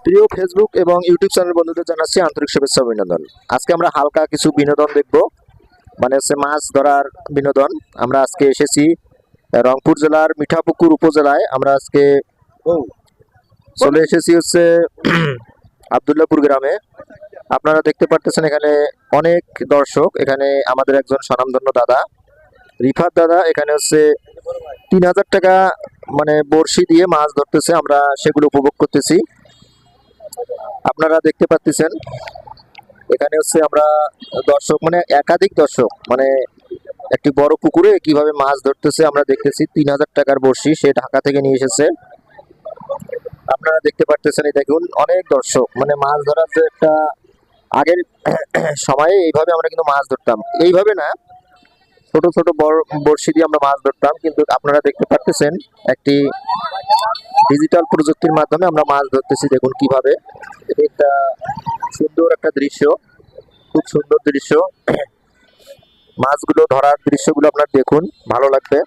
প্রিয় ফেসবুক এবং YouTube channel বন্ধুদের জানাচ্ছি আন্তরিক শুভেচ্ছা ও অভিনন্দন। আজকে আমরা হালকা কিছু বিনোদন দেখব, মানে হচ্ছে মাছ ধরার বিনোদন। আমরা আজকে এসেছি রংপুর জেলার মিঠাপুকুর উপজেলায়। আমরা আজকে চলে এসেছি হচ্ছে আবদুল্লাপুর গ্রামে। আপনারা দেখতে পারতেছেন এখানে অনেক দর্শক। এখানে আমাদের একজন স্বনামধন্য দাদা রিফাত দাদা এখানে হচ্ছে ৩,০০০ টাকা মানে বড়শি দিয়ে মাছ ধরতেছে, আমরা সেগুলো উপভোগ করতেছি। আপনারা দেখতে পাচ্ছেন এখানে হচ্ছে আমরা দর্শক মানে একাধিক দর্শক মানে একটি বড় পুকুরে কিভাবে মাছ ধরতেছে আমরা দেখতেছি। ৩,০০০ টাকার বড়শি সে ঢাকা থেকে নিয়ে এসেছে। আপনারা দেখতে পাচ্ছেন, এই দেখুন অনেক দর্শক। মানে মাছ ধরার যে একটা আগের সময়ে এইভাবে আমরা কিন্তু মাছ ধরতাম, এইভাবে না, ছোট ছোট বড় বড়শি দিয়ে আমরা মাছ ধরতাম, কিন্তু আপনারা দেখতে পাচ্ছেন একটি ডিজিটাল প্রযুক্তির মাধ্যমে আমরা মাছ ধরতেছি। দেখুন কিভাবে, এটা একটা সুন্দর একটা দৃশ্য, খুব সুন্দর দৃশ্য। মাছগুলো ধরার দৃশ্যগুলো আপনার দেখুন, ভালো লাগবে।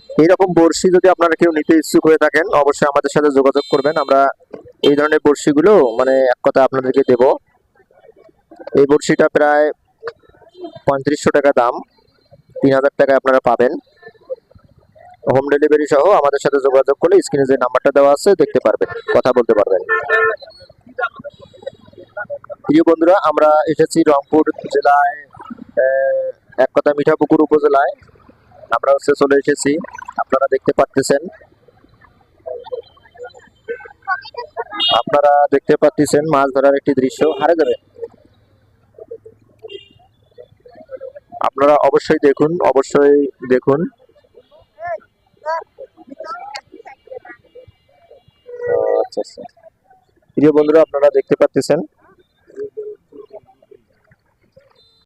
এইরকম বড়শি যদি আপনারা কেউ নিতে ইচ্ছুক হয়ে থাকেন অবশ্যই আমাদের সাথে যোগাযোগ করবেন। আমরা এই ধরনের বড়শিগুলো মানে এক কথা আপনাদেরকে দেব। এই বড়শিটা প্রায় ৩৫০০ টাকা দাম, ৩,০০০ টাকায় আপনারা পাবেন। হোম ডেলিভারি সহ আমাদের সাথে যোগাযোগ করলে স্ক্রিনে যে নাম্বারটা দেওয়া আছে দেখতে পারবেন, কথা বলতে পারবেন। প্রিয় বন্ধুরা, আমরা এসেছি রংপুর জেলায়, এক কথা মিঠাপুকুর উপজেলায় আমরা হচ্ছে চলে এসেছি। আপনারা দেখতে পাচ্ছেন, মাছ ধরার একটি দৃশ্য। হারে যাবে, আপনারা অবশ্যই দেখুন, অবশ্যই দেখুন। আচ্ছা আচ্ছা, প্রিয় বন্ধুরা আপনারা দেখতে পাচ্ছেন